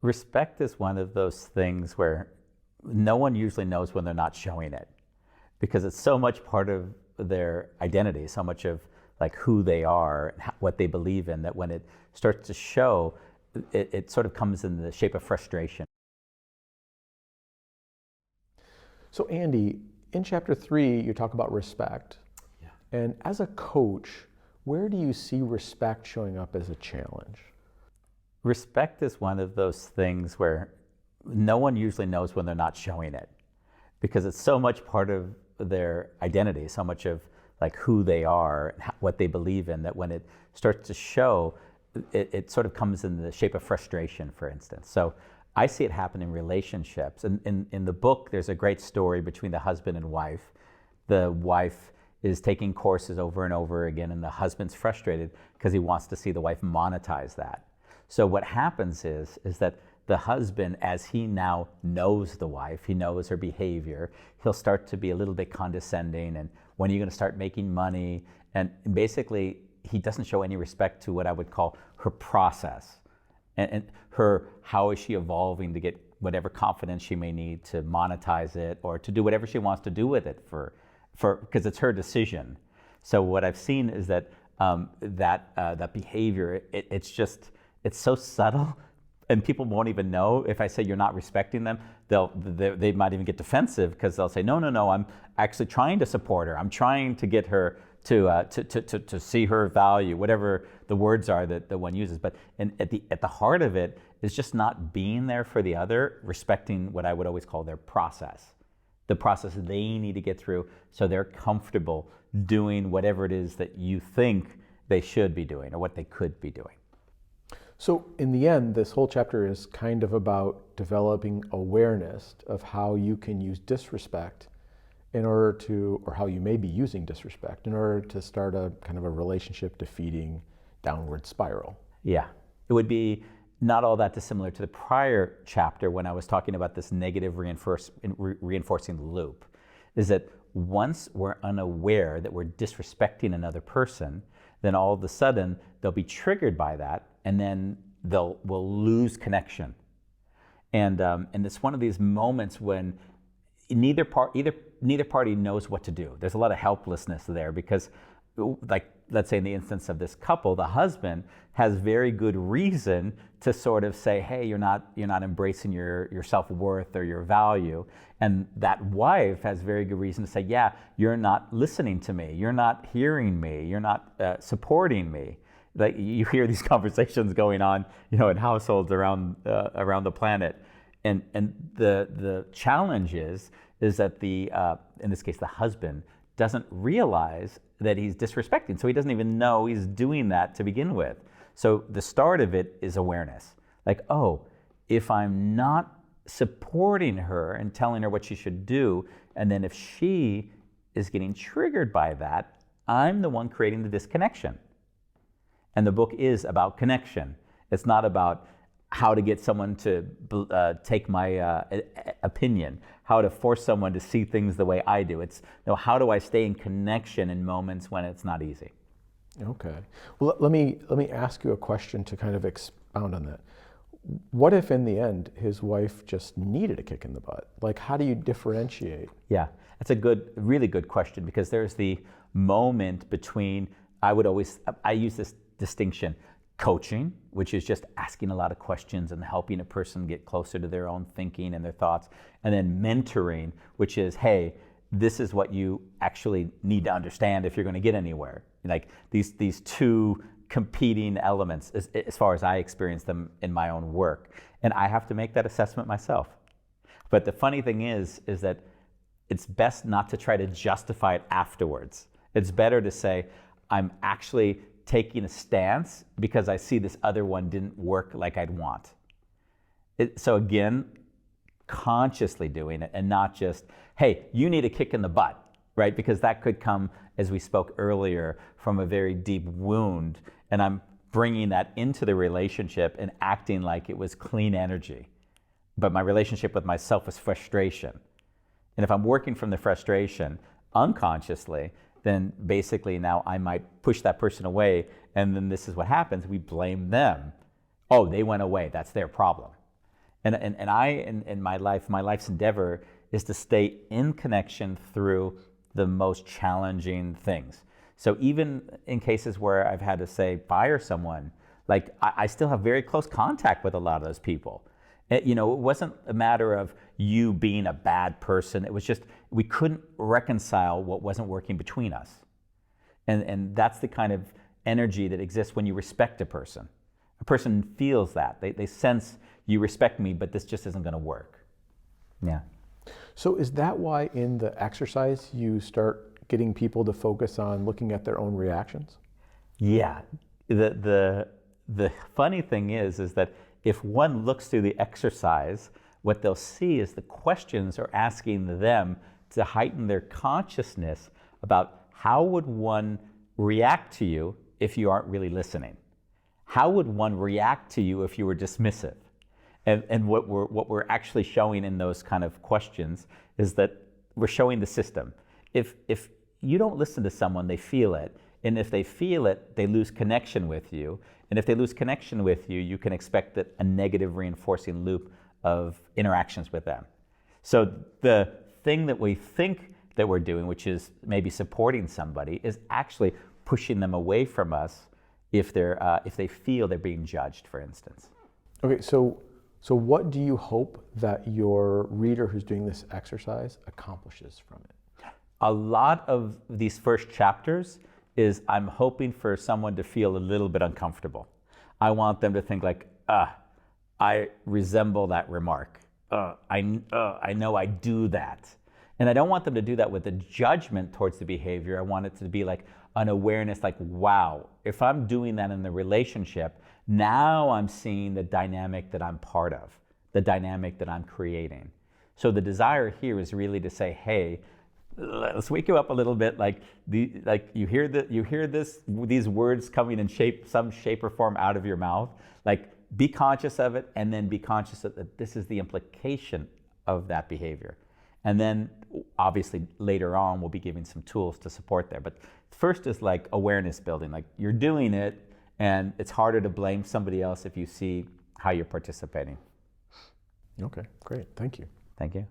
Respect is one of those things where no one usually knows when they're not showing it because it's so much part of their identity, so much of like who they are, and what they believe in, that when it starts to show, it sort of comes in the shape of frustration. So Andy, in chapter 3, you talk about respect. Yeah. And as a coach, where do you see respect showing up as a challenge? Respect is one of those things where no one usually knows when they're not showing it because it's so much part of their identity, so much of like who they are, and what they believe in, that when it starts to show, it sort of comes in the shape of frustration, for instance. So I see it happen in relationships. In the book, there's a great story between the husband and wife. The wife is taking courses over and over again, and the husband's frustrated because he wants to see the wife monetize that. So what happens is that the husband, as he now knows the wife, he knows her behavior, he'll start to be a little bit condescending, and when are you going to start making money? And basically, he doesn't show any respect to what I would call her process and her, how is she evolving to get whatever confidence she may need to monetize it or to do whatever she wants to do with it because it's her decision. So what I've seen is that that behavior, it's so subtle, and people won't even know. If I say you're not respecting them, they might even get defensive because they'll say, no, I'm actually trying to support her. I'm trying to get her to see her value, whatever the words are that one uses. But at the heart of it is just not being there for the other, respecting what I would always call their process, the process they need to get through so they're comfortable doing whatever it is that you think they should be doing or what they could be doing. So in the end, this whole chapter is kind of about developing awareness of how you can use disrespect in order to, or how you may be using disrespect in order to start a kind of a relationship defeating downward spiral. Yeah, it would be not all that dissimilar to the prior chapter when I was talking about this negative reinforcing loop, is that once we're unaware that we're disrespecting another person, then all of a sudden they'll be triggered by that, and then we'll lose connection. And it's one of these moments when neither party knows what to do. There's a lot of helplessness there because, like, let's say in the instance of this couple, the husband has very good reason to sort of say, hey, you're not embracing your self-worth or your value. And that wife has very good reason to say, yeah, you're not listening to me. You're not hearing me. You're not supporting me. Like, you hear these conversations going on, in households around the planet. And the challenge is that in this case, the husband doesn't realize that he's disrespecting. So he doesn't even know he's doing that to begin with. So the start of it is awareness. Like, oh, if I'm not supporting her and telling her what she should do, and then if she is getting triggered by that, I'm the one creating the disconnection. And the book is about connection. It's not about how to get someone to take my opinion, how to force someone to see things the way I do. It's how do I stay in connection in moments when it's not easy. Okay. Well, let me ask you a question to kind of expound on that. What if in the end his wife just needed a kick in the butt? Like, how do you differentiate? Yeah, that's a really good question, because there's the moment between, I use this distinction, coaching, which is just asking a lot of questions and helping a person get closer to their own thinking and their thoughts. And then mentoring, which is, hey, this is what you actually need to understand if you're going to get anywhere. Like these two competing elements as far as I experience them in my own work. And I have to make that assessment myself. But the funny thing is that it's best not to try to justify it afterwards. It's better to say, I'm actually taking a stance because I see this other one didn't work like I'd want. So again, consciously doing it and not just, hey, you need a kick in the butt, right? Because that could come, as we spoke earlier, from a very deep wound, and I'm bringing that into the relationship and acting like it was clean energy. But my relationship with myself was frustration. And if I'm working from the frustration unconsciously, then basically now I might push that person away, and then this is what happens. We blame them. Oh, they went away. That's their problem. And I, in my life, my life's endeavor is to stay in connection through the most challenging things. So even in cases where I've had to say fire someone, like I still have very close contact with a lot of those people. It wasn't a matter of you being a bad person. It was just we couldn't reconcile what wasn't working between us. And that's the kind of energy that exists when you respect a person. A person feels that. They sense you respect me, but this just isn't going to work. Yeah. So is that why in the exercise you start getting people to focus on looking at their own reactions? Yeah. The funny thing is that if one looks through the exercise, what they'll see is the questions are asking them to heighten their consciousness about how would one react to you if you aren't really listening? How would one react to you if you were dismissive? And what we're actually showing in those kind of questions is that we're showing the system. If you don't listen to someone, they feel it. And if they feel it, they lose connection with you. And if they lose connection with you, you can expect that a negative reinforcing loop of interactions with them. So the thing that we think that we're doing, which is maybe supporting somebody, is actually pushing them away from us if they feel they're being judged, for instance. Okay, so what do you hope that your reader who's doing this exercise accomplishes from it? A lot of these first chapters is I'm hoping for someone to feel a little bit uncomfortable. I want them to think like, I resemble that remark. I know I do that. And I don't want them to do that with a judgment towards the behavior. I want it to be like an awareness like, wow, if I'm doing that in the relationship, now I'm seeing the dynamic that I'm part of, the dynamic that I'm creating. So the desire here is really to say, hey, let's wake you up a little bit. Like you hear these words coming in some shape or form out of your mouth. Like be conscious of it, and then be conscious that this is the implication of that behavior. And then obviously later on we'll be giving some tools to support there. But first is like awareness building. Like you're doing it, and it's harder to blame somebody else if you see how you're participating. Okay, great. Thank you. Thank you.